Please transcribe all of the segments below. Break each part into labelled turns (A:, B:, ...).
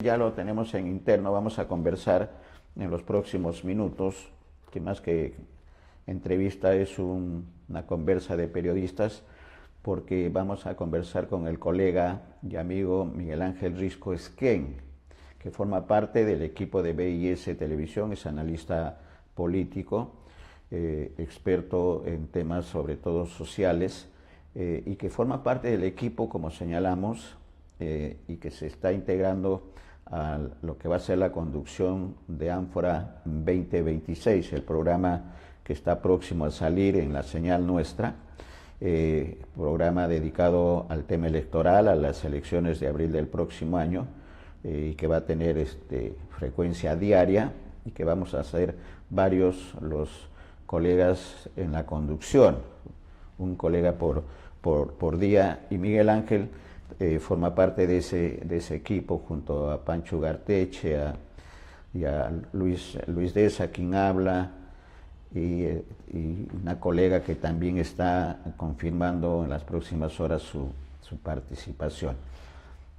A: Ya lo tenemos en interno, vamos a conversar en los próximos minutos, que más que entrevista es una conversa de periodistas, porque vamos a conversar con el colega y amigo Miguel Ángel Risco Esquén, que forma parte del equipo de BIS Televisión, es analista político, experto en temas sobre todo sociales, y que forma parte del equipo, como señalamos, y que se está integrando a lo que va a ser la conducción de Ánfora 2026, el programa que está próximo a salir en la señal nuestra, programa dedicado al tema electoral, a las elecciones de abril del próximo año, y que va a tener frecuencia diaria y que vamos a hacer varios los colegas en la conducción, un colega por día, y Miguel Ángel forma parte de ese equipo junto a Pancho Ugarteche y a Luis Deza, quien habla, y una colega que también está confirmando en las próximas horas su participación.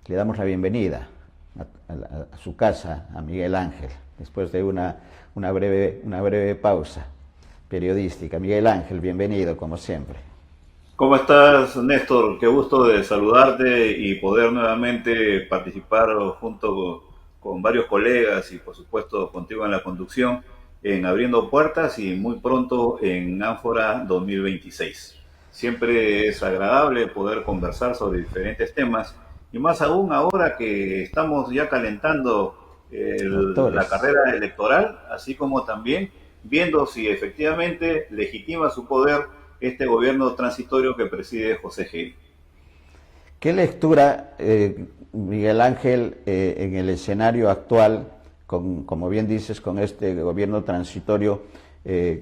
A: Le damos la bienvenida a su casa, a Miguel Ángel, después de una breve pausa periodística. Miguel Ángel, bienvenido como siempre.
B: ¿Cómo estás, Néstor? Qué gusto de saludarte y poder nuevamente participar junto con varios colegas y por supuesto contigo en la conducción en Abriendo Puertas y muy pronto en Ánfora 2026. Siempre es agradable poder conversar sobre diferentes temas y más aún ahora que estamos ya calentando la
A: Doctores.
B: carrera electoral, así como también viendo si efectivamente legitima su poder este gobierno transitorio que preside José Gil.
A: ¿Qué lectura, Miguel Ángel, en el escenario actual, como bien dices, con este gobierno transitorio,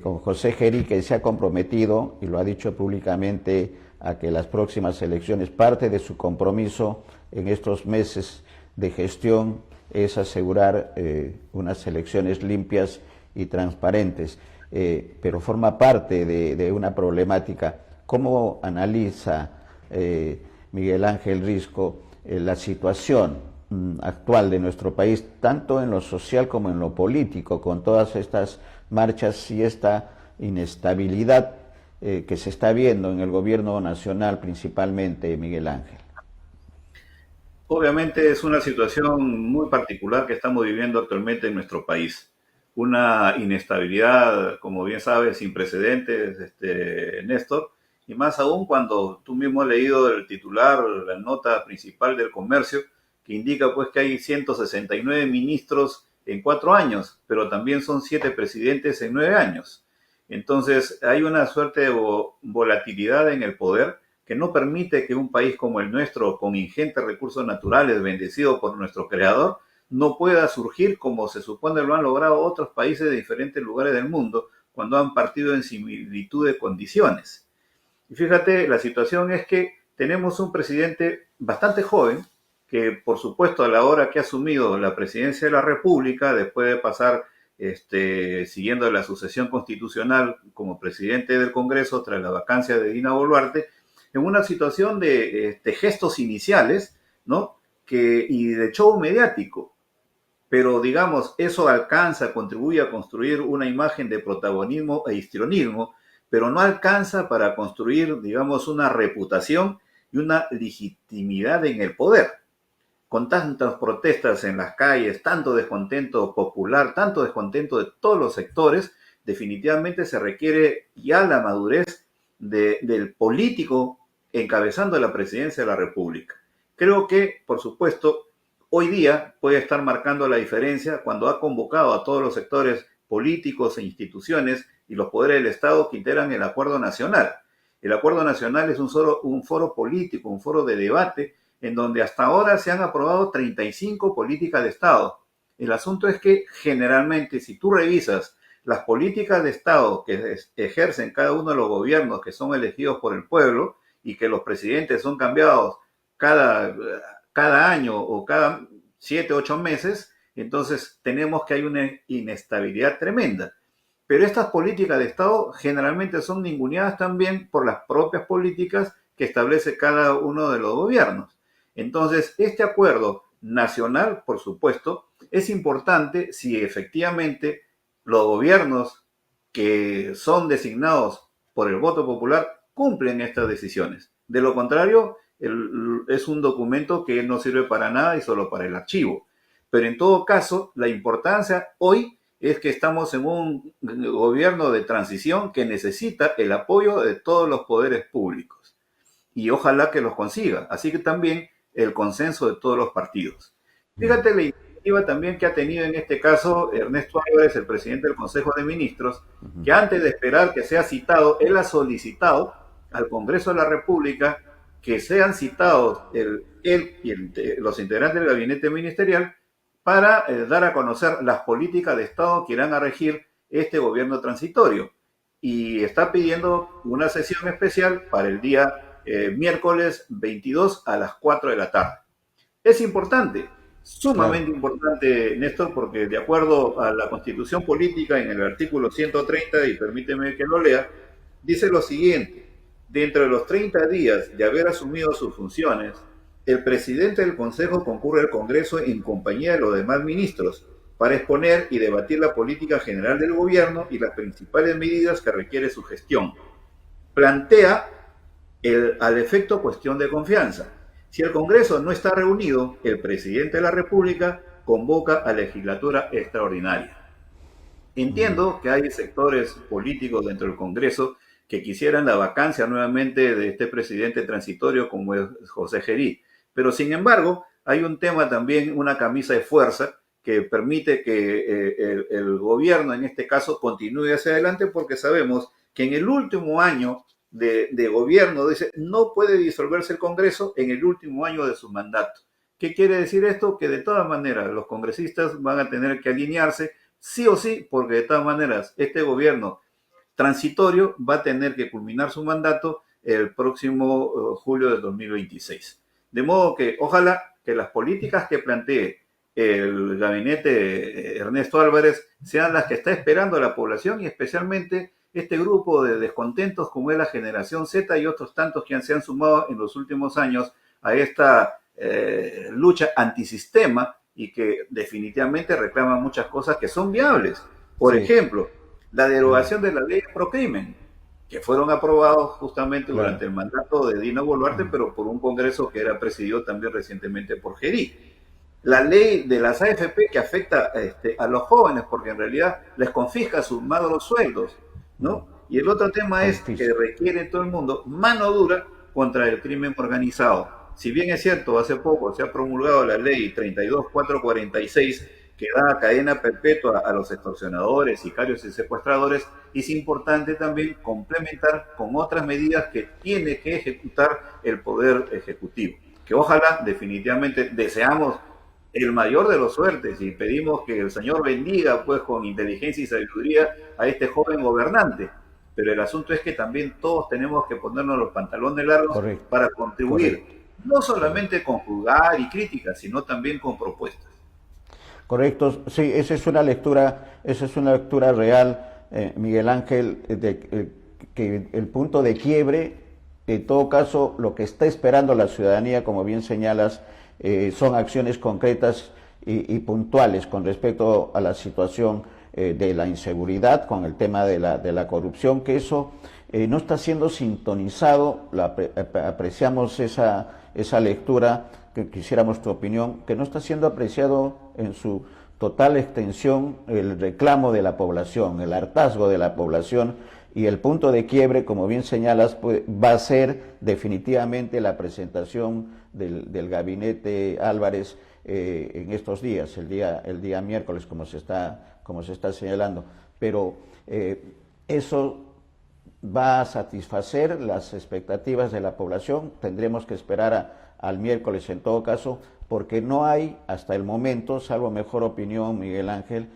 A: con José Geri, que se ha comprometido, y lo ha dicho públicamente, a que las próximas elecciones, parte de su compromiso en estos meses de gestión es asegurar unas elecciones limpias y transparentes, pero forma parte de una problemática? ¿Cómo analiza Miguel Ángel Risco la situación actual de nuestro país, tanto en lo social como en lo político, con todas estas marchas y esta inestabilidad que se está viendo en el gobierno nacional principalmente, Miguel Ángel?
B: Obviamente es una situación muy particular que estamos viviendo actualmente en nuestro país. Una inestabilidad, como bien sabes, sin precedentes, Néstor, y más aún cuando tú mismo has leído el titular, la nota principal del Comercio, que indica pues que hay 169 ministros en 4 años, pero también son 7 presidentes en 9 años. Entonces hay una suerte de volatilidad en el poder que no permite que un país como el nuestro, con ingentes recursos naturales, bendecido por nuestro creador, no pueda surgir como se supone lo han logrado otros países de diferentes lugares del mundo cuando han partido en similitud de condiciones. Y fíjate, la situación es que tenemos un presidente bastante joven, que por supuesto a la hora que ha asumido la presidencia de la República, después de pasar siguiendo la sucesión constitucional como presidente del Congreso tras la vacancia de Dina Boluarte, en una situación de gestos iniciales, ¿no? Y de show mediático. Pero digamos, eso alcanza, contribuye a construir una imagen de protagonismo e histrionismo, pero no alcanza para construir, digamos, una reputación y una legitimidad en el poder. Con tantas protestas en las calles, tanto descontento popular, tanto descontento de todos los sectores, definitivamente se requiere ya la madurez del político encabezando la presidencia de la República. Creo que, por supuesto, hoy día puede estar marcando la diferencia cuando ha convocado a todos los sectores políticos e instituciones y los poderes del Estado que integran el Acuerdo Nacional. El Acuerdo Nacional es un foro político, un foro de debate en donde hasta ahora se han aprobado 35 políticas de Estado. El asunto es que generalmente, si tú revisas las políticas de Estado que ejercen cada uno de los gobiernos que son elegidos por el pueblo y que los presidentes son cambiados cada, cada año o cada 7, 8 meses, entonces tenemos que hay una inestabilidad tremenda. Pero estas políticas de Estado generalmente son ninguneadas también por las propias políticas que establece cada uno de los gobiernos. Entonces, este acuerdo nacional, por supuesto, es importante si efectivamente los gobiernos que son designados por el voto popular cumplen estas decisiones. De lo contrario, es un documento que no sirve para nada y solo para el archivo. Pero en todo caso, la importancia hoy es que estamos en un gobierno de transición que necesita el apoyo de todos los poderes públicos y ojalá que los consiga, así que también el consenso de todos los partidos. Fíjate la iniciativa también que ha tenido en este caso Ernesto Álvarez, el presidente del Consejo de Ministros, que antes de esperar que sea citado, él ha solicitado al Congreso de la República que sean citados él y los integrantes del gabinete ministerial para dar a conocer las políticas de Estado que irán a regir este gobierno transitorio. Y está pidiendo una sesión especial para el día miércoles 22 a las 4 de la tarde. Es importante, sumamente importante, Néstor, porque de acuerdo a la Constitución Política, en el artículo 130, y permíteme que lo lea, dice lo siguiente: dentro de los 30 días de haber asumido sus funciones, el presidente del Consejo concurre al Congreso en compañía de los demás ministros para exponer y debatir la política general del gobierno y las principales medidas que requiere su gestión. Plantea al efecto cuestión de confianza. Si el Congreso no está reunido, el presidente de la República convoca a legislatura extraordinaria. Entiendo que hay sectores políticos dentro del Congreso que quisieran la vacancia nuevamente de este presidente transitorio como es José Gerí, pero sin embargo hay un tema también, una camisa de fuerza que permite que el gobierno en este caso continúe hacia adelante, porque sabemos que en el último año de gobierno, dice, no puede disolverse el Congreso en el último año de su mandato. ¿Qué quiere decir esto? Que de todas maneras los congresistas van a tener que alinearse sí o sí, porque de todas maneras este gobierno transitorio va a tener que culminar su mandato el próximo julio de 2026. De modo que ojalá que las políticas que plantee el gabinete Ernesto Álvarez sean las que está esperando la población y especialmente este grupo de descontentos como es la generación Z y otros tantos que se han sumado en los últimos años a esta lucha antisistema y que definitivamente reclaman muchas cosas que son viables. Por ejemplo, la derogación de la ley de procrimen, que fueron aprobados justamente durante el mandato de Dina Boluarte, pero por un congreso que era presidido también recientemente por Gerí. La ley de las AFP que afecta a los jóvenes, porque en realidad les confisca sus magros sueldos, ¿no? Y el otro tema es que requiere todo el mundo mano dura contra el crimen organizado. Si bien es cierto, hace poco se ha promulgado la ley 32446 que da cadena perpetua a los extorsionadores, sicarios y secuestradores, es importante también complementar con otras medidas que tiene que ejecutar el Poder Ejecutivo. Que ojalá, definitivamente, deseamos el mayor de los suertes y pedimos que el Señor bendiga, pues, con inteligencia y sabiduría a este joven gobernante. Pero el asunto es que también todos tenemos que ponernos los pantalones largos para contribuir, no solamente con juzgar y críticas, sino también con propuestas.
A: Correcto, sí, esa es una lectura real, Miguel Ángel, que el punto de quiebre, en todo caso, lo que está esperando la ciudadanía, como bien señalas, son acciones concretas y puntuales con respecto a la situación de la inseguridad, con el tema de la corrupción, que eso no está siendo sintonizado, apreciamos esa lectura, que quisiéramos tu opinión, que no está siendo apreciado en su total extensión el reclamo de la población, el hartazgo de la población, y el punto de quiebre, como bien señalas, pues, va a ser definitivamente la presentación del gabinete Álvarez en estos días, el día miércoles, como se está señalando. Pero eso va a satisfacer las expectativas de la población. Tendremos que esperar al miércoles en todo caso, porque no hay hasta el momento, salvo mejor opinión, Miguel Ángel,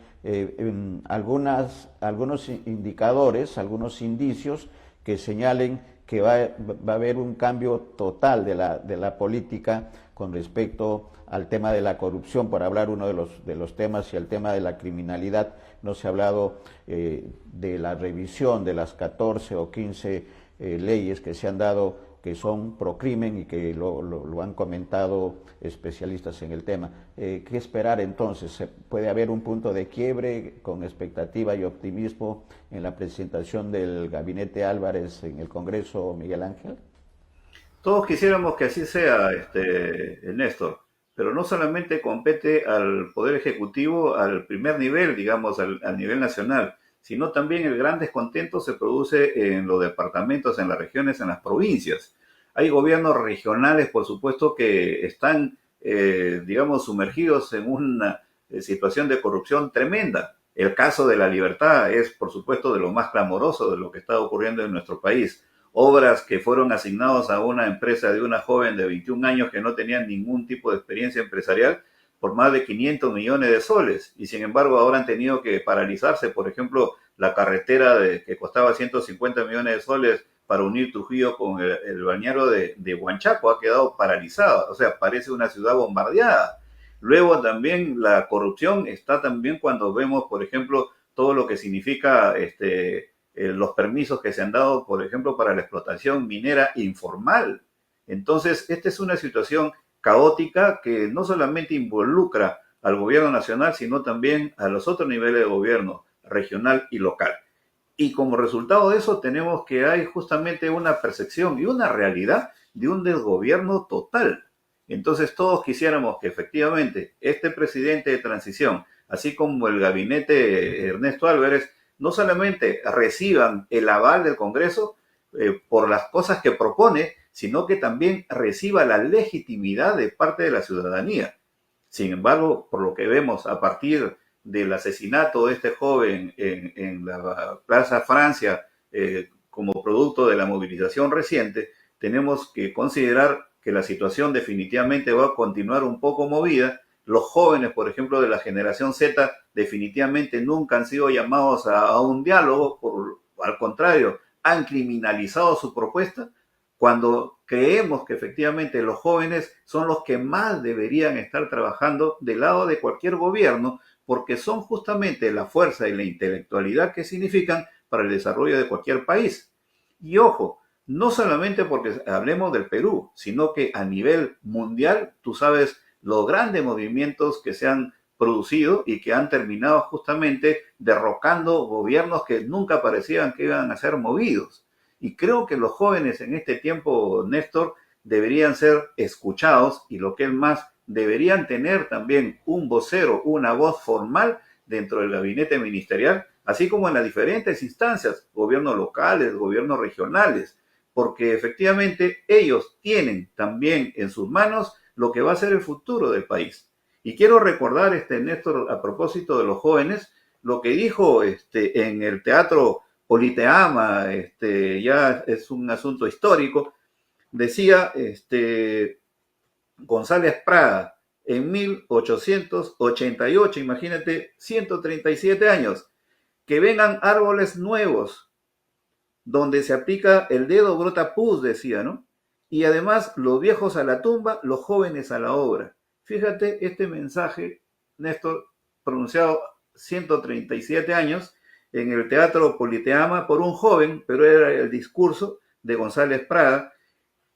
A: algunos indicadores, algunos indicios que señalen que va a haber un cambio total de la política con respecto al tema de la corrupción, por hablar uno de los temas, y el tema de la criminalidad. No se ha hablado de la revisión de las 14 o 15 leyes que se han dado que son pro crimen y que lo han comentado especialistas en el tema. ¿Qué esperar entonces? ¿Puede haber un punto de quiebre con expectativa y optimismo en la presentación del gabinete Álvarez en el Congreso, Miguel Ángel?
B: Todos quisiéramos que así sea, Néstor, pero no solamente compete al Poder Ejecutivo al primer nivel, digamos, al nivel nacional, sino también el gran descontento se produce en los departamentos, en las regiones, en las provincias. Hay gobiernos regionales, por supuesto, que están, digamos, sumergidos en una situación de corrupción tremenda. El caso de La Libertad es, por supuesto, de lo más clamoroso de lo que está ocurriendo en nuestro país. Obras que fueron asignadas a una empresa de una joven de 21 años que no tenía ningún tipo de experiencia empresarial por más de 500 millones de soles. Y sin embargo ahora han tenido que paralizarse, por ejemplo, la carretera que costaba 150 millones de soles para unir Trujillo con el balneario de Huanchaco ha quedado paralizada. O sea, parece una ciudad bombardeada. Luego también la corrupción está también cuando vemos, por ejemplo, todo lo que significa los permisos que se han dado, por ejemplo, para la explotación minera informal. Entonces, esta es una situación caótica que no solamente involucra al gobierno nacional, sino también a los otros niveles de gobierno, regional y local. Y como resultado de eso tenemos que hay justamente una percepción y una realidad de un desgobierno total. Entonces todos quisiéramos que efectivamente este presidente de transición, así como el gabinete Ernesto Álvarez, no solamente reciban el aval del Congreso por las cosas que propone, sino que también reciba la legitimidad de parte de la ciudadanía. Sin embargo, por lo que vemos a partir del asesinato de este joven en la Plaza Francia como producto de la movilización reciente, tenemos que considerar que la situación definitivamente va a continuar un poco movida. Los jóvenes, por ejemplo, de la generación Z, definitivamente nunca han sido llamados a un diálogo, al contrario, han criminalizado su propuesta, cuando creemos que efectivamente los jóvenes son los que más deberían estar trabajando del lado de cualquier gobierno, porque son justamente la fuerza y la intelectualidad que significan para el desarrollo de cualquier país. Y ojo, no solamente porque hablemos del Perú, sino que a nivel mundial, tú sabes los grandes movimientos que se han producido y que han terminado justamente derrocando gobiernos que nunca parecían que iban a ser movidos. Y creo que los jóvenes en este tiempo, Néstor, deberían ser escuchados y lo que es más, deberían tener también un vocero, una voz formal dentro del gabinete ministerial, así como en las diferentes instancias, gobiernos locales, gobiernos regionales, porque efectivamente ellos tienen también en sus manos lo que va a ser el futuro del país. Y quiero recordar, Néstor, a propósito de los jóvenes, lo que dijo en el Teatro Politeama, ya es un asunto histórico, decía González Prada en 1888, imagínate, 137 años, que vengan árboles nuevos, donde se aplica el dedo brota pus, decía, ¿no? Y además los viejos a la tumba, los jóvenes a la obra. Fíjate este mensaje, Néstor, pronunciado 137 años en el Teatro Politeama por un joven, pero era el discurso de González Prada.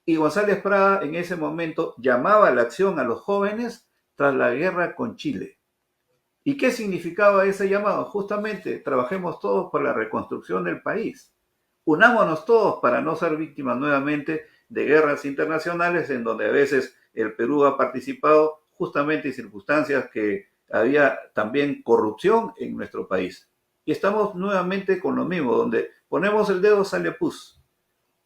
B: Y González Prada en ese momento llamaba a la acción a los jóvenes tras la guerra con Chile. ¿Y qué significaba ese llamado? Justamente, trabajemos todos por la reconstrucción del país. Unámonos todos para no ser víctimas nuevamente de guerras internacionales en donde a veces el Perú ha participado justamente en circunstancias que había también corrupción en nuestro país. Y estamos nuevamente con lo mismo, donde ponemos el dedo sale pus.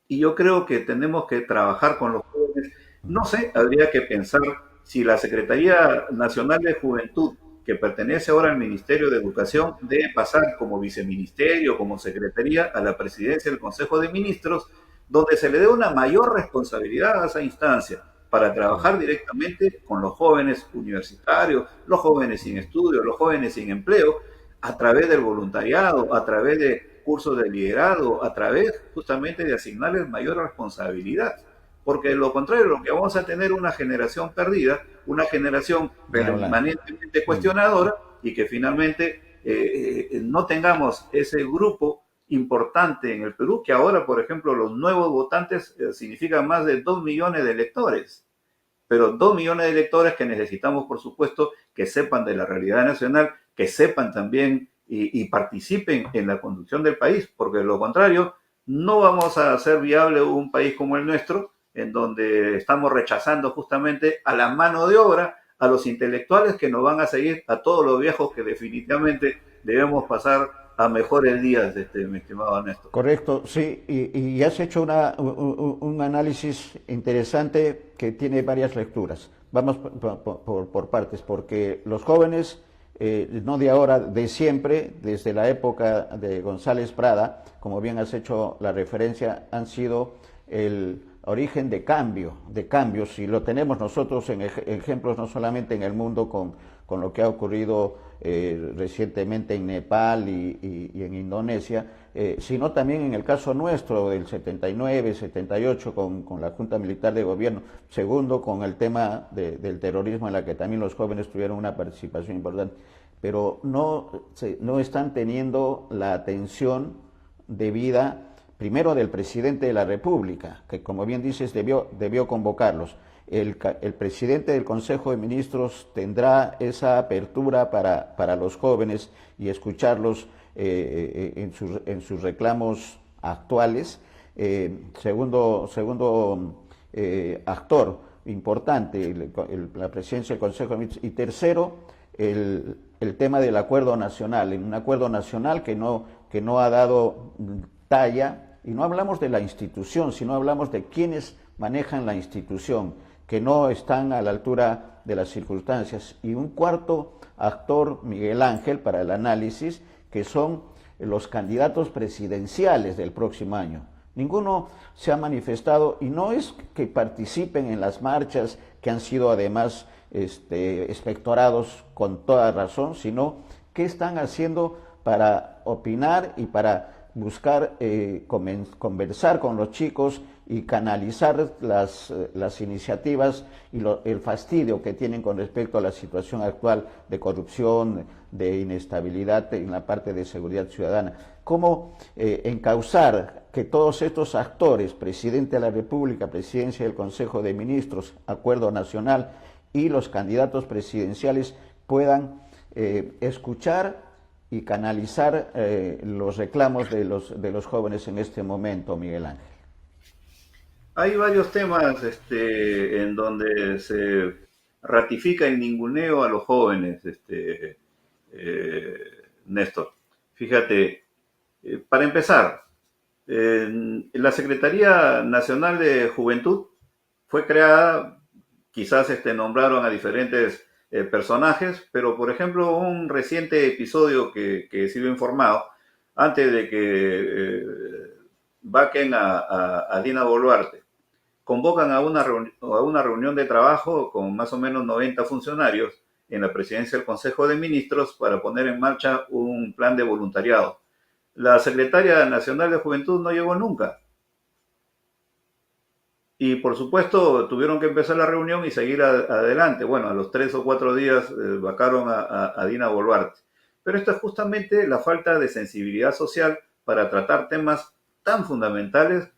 B: Y yo creo que tenemos que trabajar con los jóvenes. No sé, habría que pensar si la Secretaría Nacional de Juventud, que pertenece ahora al Ministerio de Educación, debe pasar como viceministerio, como secretaría a la presidencia del Consejo de Ministros, donde se le dé una mayor responsabilidad a esa instancia para trabajar directamente con los jóvenes universitarios, los jóvenes sin estudio, los jóvenes sin empleo, a través del voluntariado, a través de cursos de liderazgo, a través justamente de asignarles mayor responsabilidad. Porque de lo contrario, lo que vamos a tener una generación perdida, una generación permanentemente cuestionadora y que finalmente no tengamos ese grupo importante en el Perú, que ahora, por ejemplo, los nuevos votantes significan más de 2 millones de electores, pero 2 millones de electores que necesitamos, por supuesto, que sepan de la realidad nacional, que sepan también y participen en la conducción del país, porque de lo contrario, no vamos a hacer viable un país como el nuestro, en donde estamos rechazando justamente a la mano de obra, a los intelectuales que nos van a seguir, a todos los viejos que definitivamente debemos pasar a mejores días, mi estimado Néstor.
A: Correcto, sí, y has hecho un análisis interesante que tiene varias lecturas. Vamos por partes, porque los jóvenes, no de ahora, de siempre, desde la época de González Prada, como bien has hecho la referencia, han sido el origen de cambios, y lo tenemos nosotros en ejemplos no solamente en el mundo con lo que ha ocurrido recientemente en Nepal y en Indonesia, sino también en el caso nuestro del 79, 78 con la Junta Militar de Gobierno, segundo con el tema del terrorismo en la que también los jóvenes tuvieron una participación importante, pero no están teniendo la atención debida primero del presidente de la República, que como bien dices debió convocarlos. El presidente del Consejo de Ministros tendrá esa apertura para los jóvenes y escucharlos en sus reclamos actuales. Segundo actor importante, la presidencia del Consejo de Ministros. Y tercero, el tema del acuerdo nacional, un acuerdo nacional que no ha dado talla. Y no hablamos de la institución, sino hablamos de quienes manejan la institución, que no están a la altura de las circunstancias. Y un cuarto actor, Miguel Ángel, para el análisis, que son los candidatos presidenciales del próximo año. Ninguno se ha manifestado, y no es que participen en las marchas, que han sido además expectorados con toda razón, sino qué están haciendo para opinar y para buscar conversar con los chicos y canalizar las iniciativas y el fastidio que tienen con respecto a la situación actual de corrupción, de inestabilidad en la parte de seguridad ciudadana. ¿Cómo encauzar que todos estos actores, Presidente de la República, Presidencia del Consejo de Ministros, Acuerdo Nacional y los candidatos presidenciales puedan escuchar y canalizar los reclamos de los jóvenes en este momento, Miguel Ángel?
B: Hay varios temas en donde se ratifica el ninguneo a los jóvenes, Néstor. Fíjate, para empezar, la Secretaría Nacional de Juventud fue creada, quizás nombraron a diferentes personajes, pero por ejemplo un reciente episodio que he sido informado, antes de que vaquen a Dina Boluarte, convocan a una reunión de trabajo con más o menos 90 funcionarios en la presidencia del Consejo de Ministros para poner en marcha un plan de voluntariado. La secretaria nacional de Juventud no llegó nunca. Y por supuesto tuvieron que empezar la reunión y seguir adelante. Bueno, a los 3 o 4 días vacaron a Dina Boluarte. Pero esto es justamente la falta de sensibilidad social para tratar temas tan fundamentales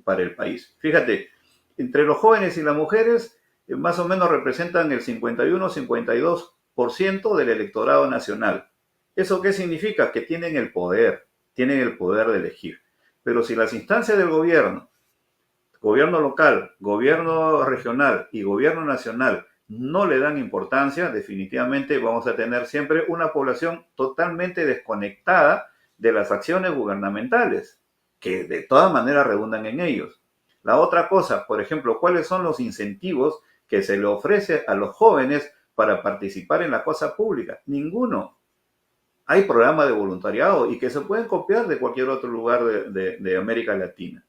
B: para el país. Fíjate, entre los jóvenes y las mujeres más o menos representan el 51-52% del electorado nacional. ¿Eso qué significa? Que tienen el poder de elegir. Pero si las instancias del gobierno local, gobierno regional y gobierno nacional no le dan importancia, definitivamente vamos a tener siempre una población totalmente desconectada de las acciones gubernamentales, que de todas maneras redundan en ellos. La otra cosa, por ejemplo, ¿cuáles son los incentivos que se le ofrece a los jóvenes para participar en la cosa pública? Ninguno. Hay programas de voluntariado y que se pueden copiar de cualquier otro lugar de América Latina.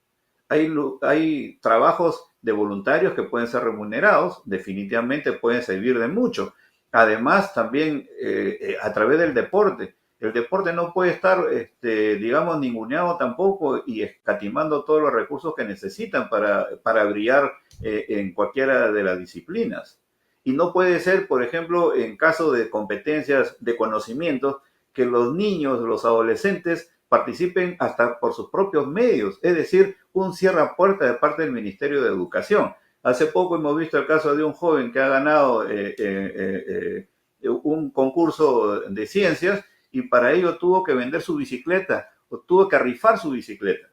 B: Hay trabajos de voluntarios que pueden ser remunerados, definitivamente pueden servir de mucho. Además, también a través del deporte. El deporte no puede estar, digamos, ninguneado tampoco y escatimando todos los recursos que necesitan para brillar en cualquiera de las disciplinas. Y no puede ser, por ejemplo, en caso de competencias de conocimientos, que los niños, los adolescentes, participen hasta por sus propios medios, es decir, un cierra-puerta de parte del Ministerio de Educación. Hace poco hemos visto el caso de un joven que ha ganado un concurso de ciencias y para ello tuvo que vender su bicicleta o tuvo que rifar su bicicleta.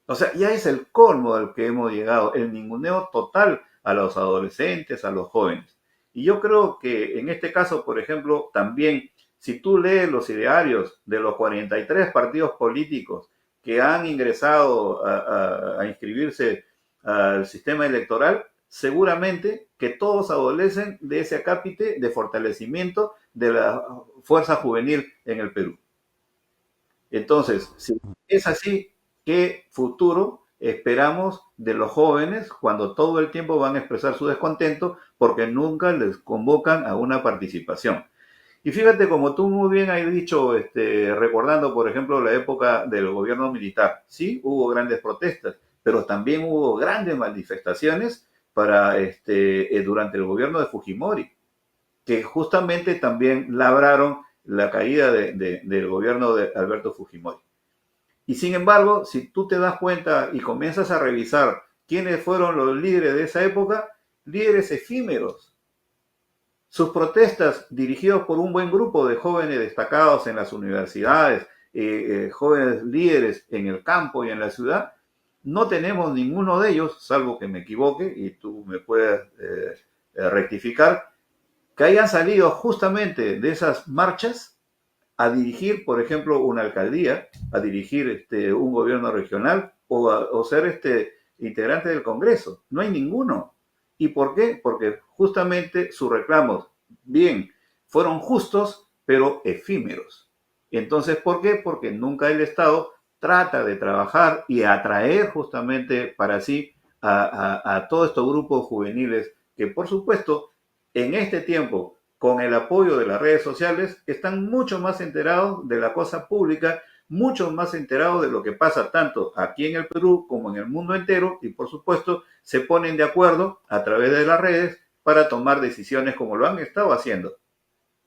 B: O sea, ya es el colmo al que hemos llegado, el ninguneo total a los adolescentes, a los jóvenes. Y yo creo que en este caso, por ejemplo, también, si tú lees los idearios de los 43 partidos políticos que han ingresado a inscribirse al sistema electoral, seguramente que todos adolecen de ese acápite de fortalecimiento de la fuerza juvenil en el Perú. Entonces, si es así, ¿qué futuro esperamos de los jóvenes cuando todo el tiempo van a expresar su descontento porque nunca les convocan a una participación? Y fíjate, como tú muy bien has dicho, recordando, por ejemplo, la época del gobierno militar, sí, hubo grandes protestas, pero también hubo grandes manifestaciones durante el gobierno de Fujimori, que justamente también labraron la caída del gobierno de Alberto Fujimori. Y sin embargo, si tú te das cuenta y comienzas a revisar quiénes fueron los líderes de esa época, líderes efímeros. Sus protestas, dirigidos por un buen grupo de jóvenes destacados en las universidades, jóvenes líderes en el campo y en la ciudad, no tenemos ninguno de ellos, salvo que me equivoque y tú me puedas rectificar, que hayan salido justamente de esas marchas a dirigir, por ejemplo, una alcaldía, a dirigir un gobierno regional o ser integrante del Congreso. No hay ninguno. ¿Y por qué? Porque justamente sus reclamos, bien, fueron justos, pero efímeros. Entonces, ¿por qué? Porque nunca el Estado trata de trabajar y atraer justamente para sí a todos estos grupos juveniles que, por supuesto, en este tiempo, con el apoyo de las redes sociales, están mucho más enterados de la cosa pública, mucho más enterados de lo que pasa tanto aquí en el Perú como en el mundo entero y, por supuesto, se ponen de acuerdo a través de las redes para tomar decisiones como lo han estado haciendo.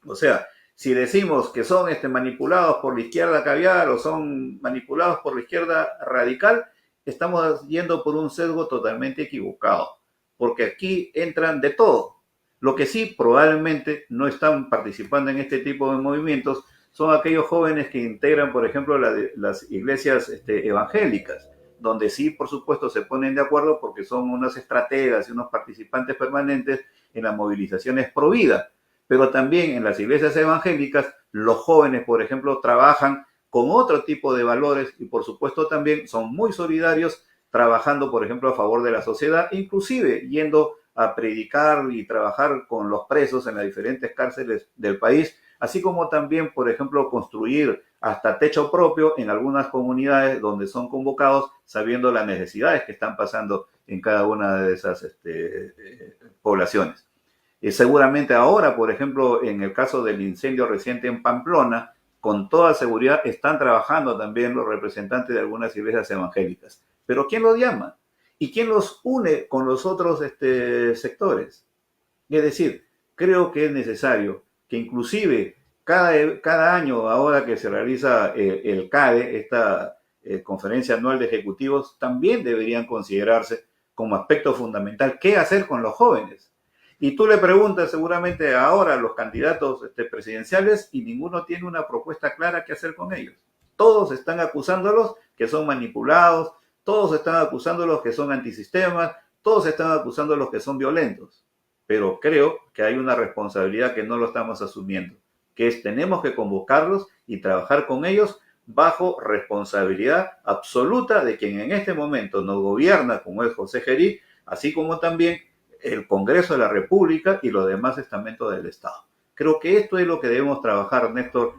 B: O sea, si decimos que son manipulados por la izquierda caviar o son manipulados por la izquierda radical, estamos yendo por un sesgo totalmente equivocado, porque aquí entran de todo. Lo que sí probablemente no están participando en este tipo de movimientos son aquellos jóvenes que integran, por ejemplo, las iglesias evangélicas, donde sí, por supuesto, se ponen de acuerdo porque son unos estrategas y unos participantes permanentes en las movilizaciones pro vida. Pero también en las iglesias evangélicas, los jóvenes, por ejemplo, trabajan con otro tipo de valores y, por supuesto, también son muy solidarios trabajando, por ejemplo, a favor de la sociedad, inclusive yendo a predicar y trabajar con los presos en las diferentes cárceles del país, así como también, por ejemplo, construir hasta techo propio en algunas comunidades donde son convocados, sabiendo las necesidades que están pasando en cada una de esas poblaciones. Seguramente ahora, por ejemplo, en el caso del incendio reciente en Pamplona, con toda seguridad están trabajando también los representantes de algunas iglesias evangélicas. Pero ¿quién los llama? ¿Y quién los une con los otros sectores? Es decir, creo que es necesario que inclusive cada año, ahora que se realiza el CADE, esta conferencia anual de ejecutivos, también deberían considerarse como aspecto fundamental qué hacer con los jóvenes. Y tú le preguntas seguramente ahora a los candidatos presidenciales y ninguno tiene una propuesta clara qué hacer con ellos. Todos están acusándolos que son manipulados, todos están acusándolos que son antisistemas, todos están acusándolos que son violentos. Pero creo que hay una responsabilidad que no lo estamos asumiendo, que es tenemos que convocarlos y trabajar con ellos bajo responsabilidad absoluta de quien en este momento nos gobierna, como es José Gerí, así como también el Congreso de la República y los demás estamentos del Estado. Creo que esto es lo que debemos trabajar, Néstor,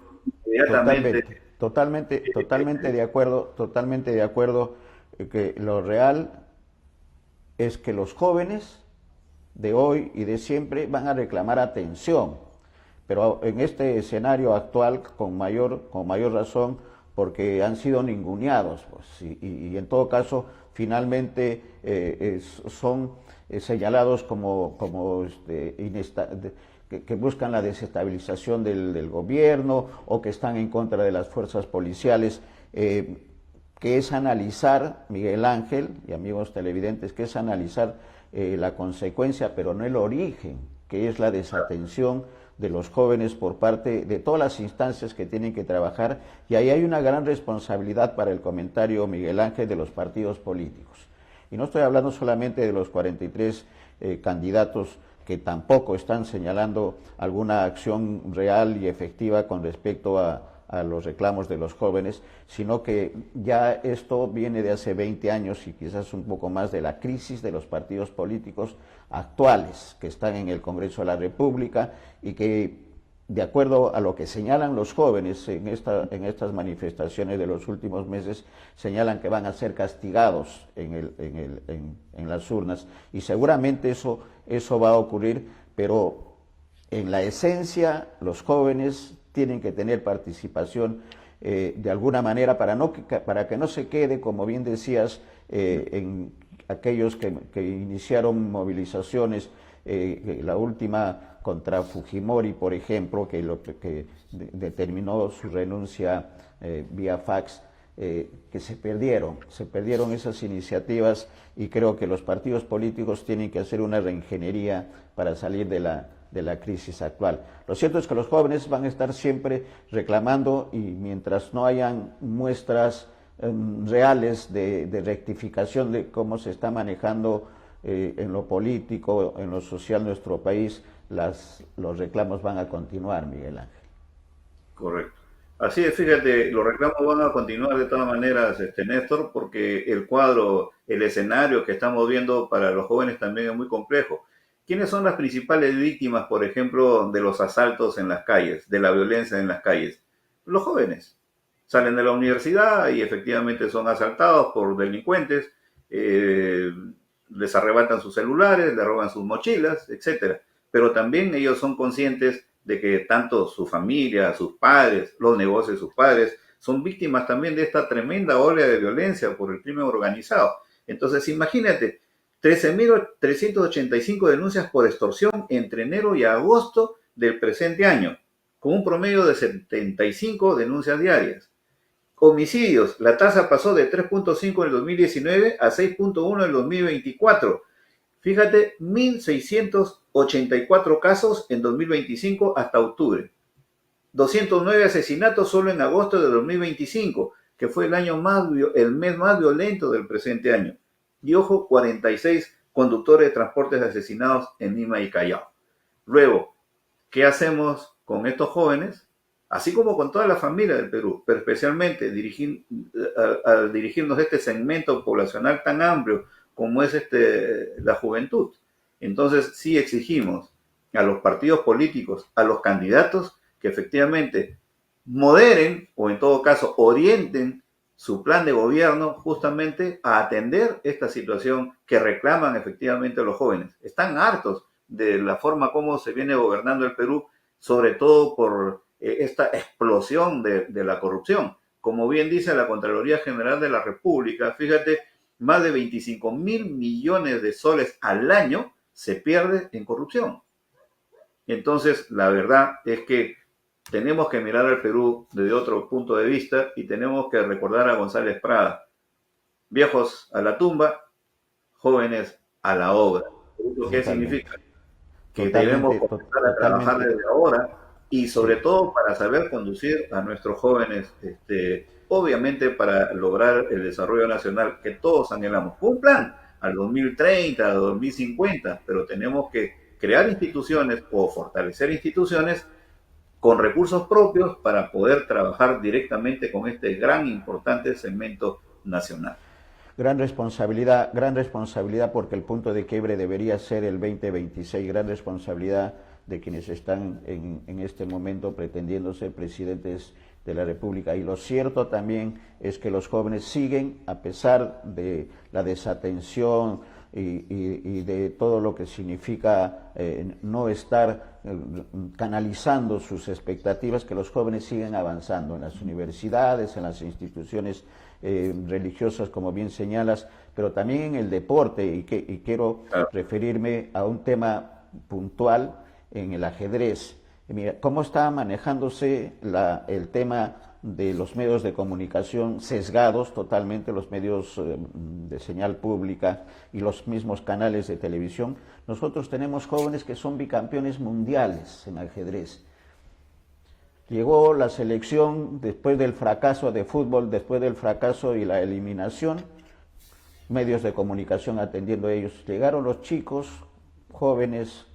B: inmediatamente.
A: Totalmente de acuerdo, que lo real es que los jóvenes de hoy y de siempre van a reclamar atención, pero en este escenario actual con mayor razón, porque han sido ninguneados, pues, y en todo caso finalmente son señalados como que buscan la desestabilización del gobierno o que están en contra de las fuerzas policiales que es analizar, Miguel Ángel y amigos televidentes, que es analizar la consecuencia, pero no el origen, que es la desatención de los jóvenes por parte de todas las instancias que tienen que trabajar, y ahí hay una gran responsabilidad para el comentario, Miguel Ángel, de los partidos políticos. Y no estoy hablando solamente de los 43 candidatos que tampoco están señalando alguna acción real y efectiva con respecto a los reclamos de los jóvenes, sino que ya esto viene de hace 20 años y quizás un poco más de la crisis de los partidos políticos actuales que están en el Congreso de la República y que, de acuerdo a lo que señalan los jóvenes en estas manifestaciones de los últimos meses, señalan que van a ser castigados en las urnas, y seguramente eso va a ocurrir, pero en la esencia los jóvenes tienen que tener participación de alguna manera para que no se quede, como bien decías, en aquellos que iniciaron movilizaciones, la última contra Fujimori, por ejemplo, que determinó su renuncia vía fax, que se perdieron esas iniciativas, y creo que los partidos políticos tienen que hacer una reingeniería para salir de la crisis actual. Lo cierto es que los jóvenes van a estar siempre reclamando, y mientras no hayan muestras reales de rectificación de cómo se está manejando en lo político, en lo social nuestro país, los reclamos van a continuar, Miguel Ángel.
B: Correcto. Así es, fíjate, los reclamos van a continuar de todas maneras, Néstor, porque el cuadro, el escenario que estamos viendo para los jóvenes también es muy complejo. ¿Quiénes son las principales víctimas, por ejemplo, de los asaltos en las calles, de la violencia en las calles? Los jóvenes. Salen de la universidad y efectivamente son asaltados por delincuentes, les arrebatan sus celulares, les roban sus mochilas, etcétera. Pero también ellos son conscientes de que tanto su familia, sus padres, los negocios de sus padres, son víctimas también de esta tremenda ola de violencia por el crimen organizado. Entonces, imagínate, 13.385 denuncias por extorsión entre enero y agosto del presente año, con un promedio de 75 denuncias diarias. Homicidios, la tasa pasó de 3.5 en el 2019 a 6.1 en el 2024. Fíjate, 1.684 casos en 2025 hasta octubre. 209 asesinatos solo en agosto de 2025, que fue el mes más violento del presente año. Y ojo, 46 conductores de transportes asesinados en Lima y Callao. Luego, ¿qué hacemos con estos jóvenes? Así como con toda la familia del Perú, pero especialmente al dirigirnos a este segmento poblacional tan amplio como es la juventud. Entonces sí exigimos a los partidos políticos, a los candidatos, que efectivamente moderen o en todo caso orienten su plan de gobierno justamente a atender esta situación que reclaman efectivamente los jóvenes. Están hartos de la forma como se viene gobernando el Perú, sobre todo por esta explosión de la corrupción. Como bien dice la Contraloría General de la República, fíjate, más de 25.000 millones de soles al año se pierde en corrupción. Entonces, la verdad es que tenemos que mirar al Perú desde otro punto de vista y tenemos que recordar a González Prada: viejos a la tumba, jóvenes a la obra. ¿Qué significa? Que debemos comenzar a trabajar desde ahora y sobre todo para saber conducir a nuestros jóvenes, obviamente para lograr el desarrollo nacional que todos anhelamos. Un plan al 2030, al 2050, pero tenemos que crear instituciones o fortalecer instituciones con recursos propios para poder trabajar directamente con este gran importante segmento nacional.
A: Gran responsabilidad porque el punto de quiebre debería ser el 2026, gran responsabilidad de quienes están en este momento pretendiendo ser presidentes de la República. Y lo cierto también es que los jóvenes siguen, a pesar de la desatención y de todo lo que significa no estar canalizando sus expectativas, que los jóvenes siguen avanzando en las universidades, en las instituciones religiosas, como bien señalas, pero también en el deporte, y quiero referirme a un tema puntual en el ajedrez. Mira, ¿cómo está manejándose el tema de los medios de comunicación sesgados totalmente, los medios de señal pública y los mismos canales de televisión. Nosotros tenemos jóvenes que son bicampeones mundiales en ajedrez. Llegó la selección después del fracaso de fútbol, después del fracaso y la eliminación, medios de comunicación atendiendo a ellos. Llegaron los chicos, jóvenes,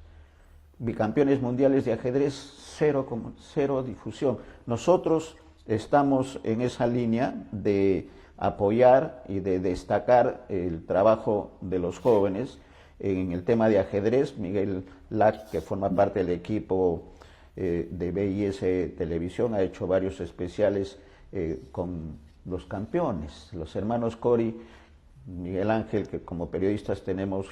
A: bicampeones mundiales de ajedrez, cero difusión. Nosotros estamos en esa línea de apoyar y de destacar el trabajo de los jóvenes en el tema de ajedrez. Miguel Lac, que forma parte del equipo de BIS Televisión, ha hecho varios especiales con los campeones, los hermanos Cori, Miguel Ángel, que como periodistas tenemos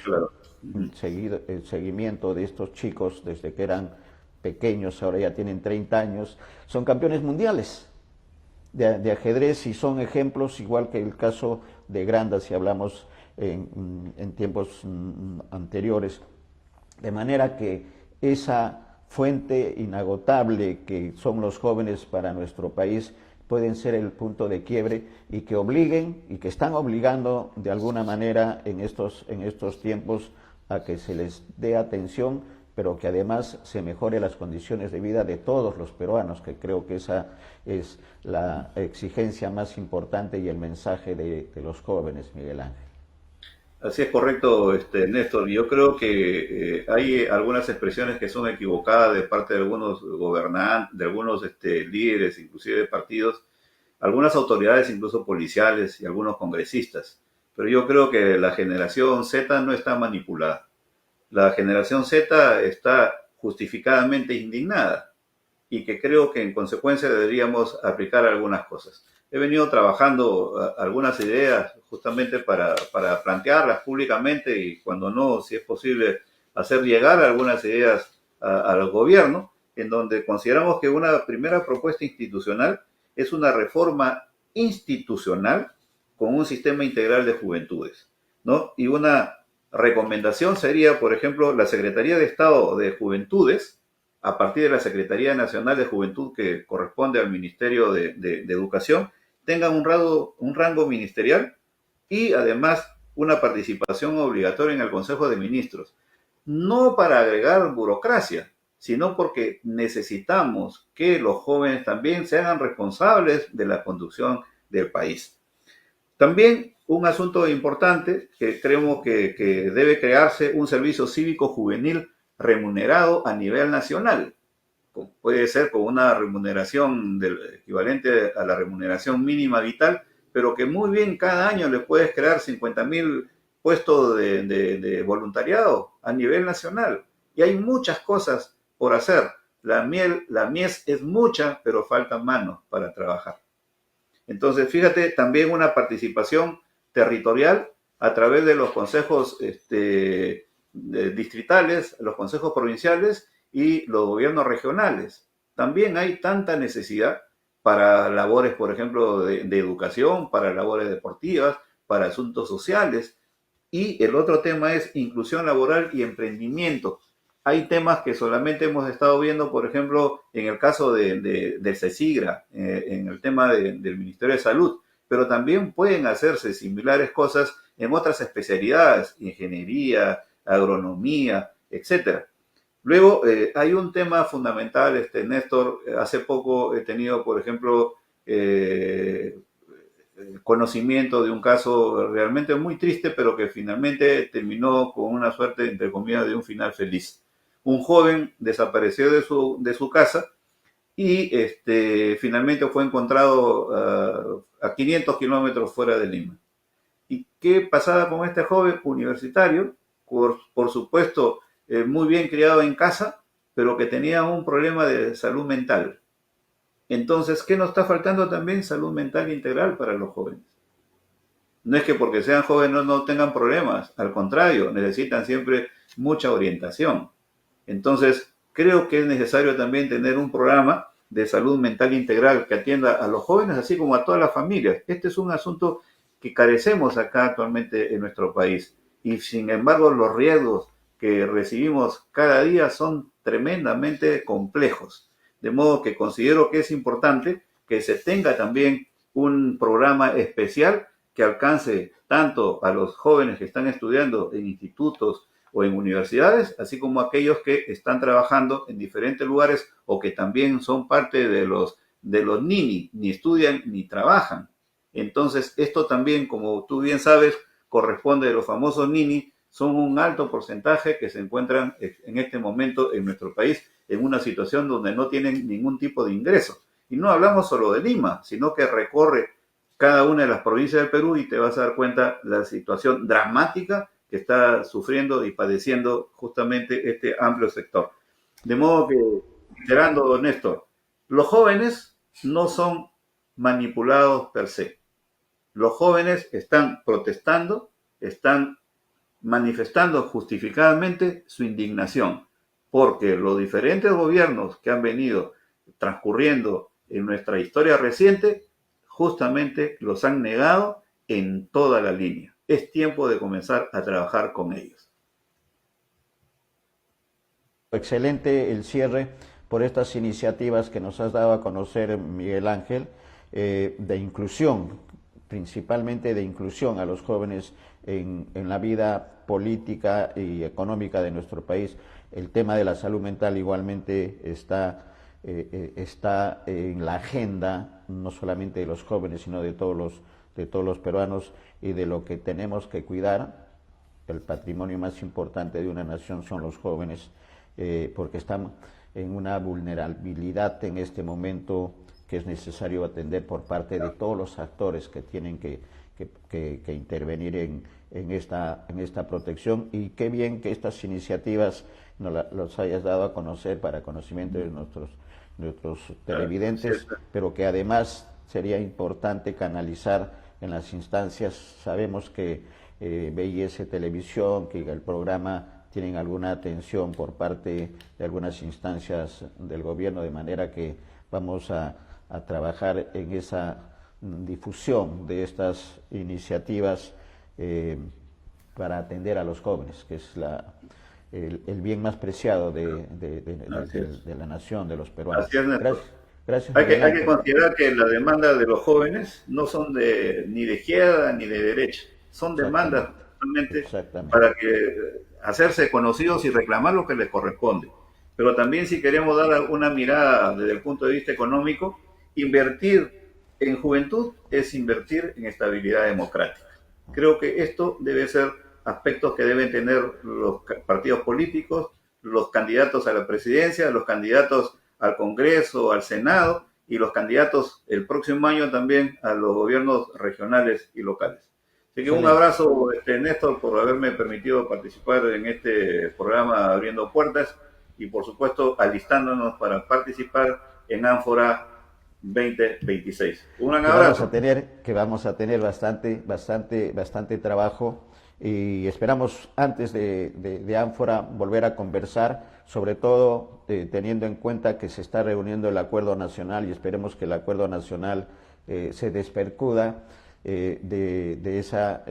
A: el seguimiento de estos chicos desde que eran pequeños, ahora ya tienen 30 años, son campeones mundiales de ajedrez y son ejemplos, igual que el caso de Granda, si hablamos en tiempos anteriores. De manera que esa fuente inagotable que son los jóvenes para nuestro país pueden ser el punto de quiebre y que obliguen y que están obligando de alguna manera en estos tiempos a que se les dé atención, pero que además se mejore las condiciones de vida de todos los peruanos, que creo que esa es la exigencia más importante y el mensaje de los jóvenes, Miguel Ángel.
B: Así es correcto, Néstor. Yo creo que hay algunas expresiones que son equivocadas de parte de algunos gobernantes, de algunos líderes, inclusive de partidos, algunas autoridades, incluso policiales y algunos congresistas. Pero yo creo que la generación Z no está manipulada. La generación Z está justificadamente indignada y que creo que en consecuencia deberíamos aplicar algunas cosas. He venido trabajando algunas ideas justamente para plantearlas públicamente y cuando no, si es posible, hacer llegar algunas ideas al gobierno, en donde consideramos que una primera propuesta institucional es una reforma institucional con un sistema integral de juventudes, ¿no? Y una recomendación sería, por ejemplo, la Secretaría de Estado de Juventudes, a partir de la Secretaría Nacional de Juventud que corresponde al Ministerio de Educación, tengan un rango ministerial y además una participación obligatoria en el Consejo de Ministros. No para agregar burocracia, sino porque necesitamos que los jóvenes también se hagan responsables de la conducción del país. También un asunto importante que creemos que debe crearse un servicio cívico juvenil remunerado a nivel nacional. Puede ser con una remuneración equivalente a la remuneración mínima vital, pero que muy bien cada año le puedes crear 50.000 puestos de voluntariado a nivel nacional. Y hay muchas cosas por hacer. La mies es mucha, pero faltan manos para trabajar. Entonces, fíjate, también una participación territorial a través de los consejos distritales, los consejos provinciales y los gobiernos regionales. También hay tanta necesidad para labores, por ejemplo, de educación, para labores deportivas, para asuntos sociales. Y el otro tema es inclusión laboral y emprendimiento. Hay temas que solamente hemos estado viendo, por ejemplo, en el caso del CECIGRA, en el tema del Ministerio de Salud, pero también pueden hacerse similares cosas en otras especialidades, ingeniería, agronomía, etcétera. Luego, hay un tema fundamental, Néstor. Hace poco he tenido, por ejemplo, conocimiento de un caso realmente muy triste, pero que finalmente terminó con una suerte, entre comillas, de un final feliz. Un joven desapareció de su casa y finalmente fue encontrado a 500 kilómetros fuera de Lima. ¿Y qué pasaba con este joven universitario? Por supuesto, muy bien criado en casa, pero que tenía un problema de salud mental. Entonces, ¿qué nos está faltando también? Salud mental integral para los jóvenes. No es que porque sean jóvenes no tengan problemas, al contrario, necesitan siempre mucha orientación. Entonces, creo que es necesario también tener un programa de salud mental integral que atienda a los jóvenes, así como a todas las familias. Este es un asunto que carecemos acá actualmente en nuestro país. Y sin embargo, los riesgos que recibimos cada día son tremendamente complejos. De modo que considero que es importante que se tenga también un programa especial que alcance tanto a los jóvenes que están estudiando en institutos o en universidades, así como a aquellos que están trabajando en diferentes lugares o que también son parte de los nini, ni estudian ni trabajan. Entonces, esto también, como tú bien sabes, corresponde a los famosos nini, son un alto porcentaje que se encuentran en este momento en nuestro país en una situación donde no tienen ningún tipo de ingreso. Y no hablamos solo de Lima, sino que recorre cada una de las provincias del Perú y te vas a dar cuenta de la situación dramática que está sufriendo y padeciendo justamente este amplio sector. De modo que, reiterando, Néstor, los jóvenes no son manipulados per se. Los jóvenes están protestando, están manifestando justificadamente su indignación, porque los diferentes gobiernos que han venido transcurriendo en nuestra historia reciente, justamente los han negado en toda la línea. Es tiempo de comenzar a trabajar con ellos.
A: Excelente el cierre por estas iniciativas que nos has dado a conocer, Miguel Ángel, de inclusión, principalmente de inclusión a los jóvenes en la vida política y económica de nuestro país. El tema de la salud mental igualmente está en la agenda, no solamente de los jóvenes, sino de todos los peruanos, y de lo que tenemos que cuidar. El patrimonio más importante de una nación son los jóvenes, porque están en una vulnerabilidad en este momento que es necesario atender por parte de todos los actores que tienen que intervenir en esta protección. Y qué bien que estas iniciativas los hayas dado a conocer para conocimiento de nuestros televidentes, pero que además sería importante canalizar en las instancias. Sabemos que BIS Televisión, que el programa tienen alguna atención por parte de algunas instancias del gobierno, de manera que vamos a trabajar en esa difusión de estas iniciativas para atender a los jóvenes, que es el bien más preciado de la nación, de los peruanos.
B: Así es, Néstor.
A: Gracias.
B: Hay que considerar que las demandas de los jóvenes no son ni de izquierda ni de derecha, son demandas justamente para hacerse conocidos y reclamar lo que les corresponde. Pero también, si queremos dar una mirada desde el punto de vista económico, invertir en juventud es invertir en estabilidad democrática. Creo que esto debe ser aspectos que deben tener los partidos políticos, los candidatos a la presidencia, los candidatos al Congreso, al Senado, y los candidatos el próximo año también a los gobiernos regionales y locales. Así que un abrazo, Néstor, por haberme permitido participar en este programa Abriendo Puertas, y por supuesto alistándonos para participar en Ánfora 2026. Un gran abrazo.
A: Vamos a tener bastante trabajo, y esperamos antes de Ánfora volver a conversar, sobre todo teniendo en cuenta que se está reuniendo el Acuerdo Nacional, y esperemos que el Acuerdo Nacional se despercuda de esa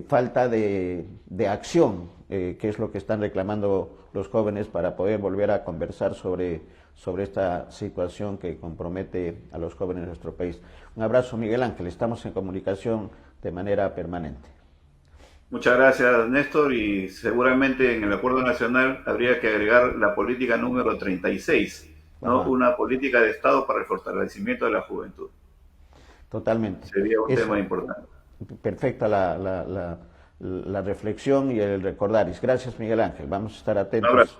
A: falta de acción, que es lo que están reclamando los jóvenes, para poder volver a conversar sobre esta situación que compromete a los jóvenes de nuestro país. Un abrazo, Miguel Ángel, estamos en comunicación de manera permanente.
B: Muchas gracias, Néstor, y seguramente en el Acuerdo Nacional habría que agregar la política número 36, ¿no? Una política de Estado para el fortalecimiento de la juventud.
A: Totalmente.
B: Sería un tema importante.
A: Perfecta la reflexión y el recordar. Gracias, Miguel Ángel. Vamos a estar atentos.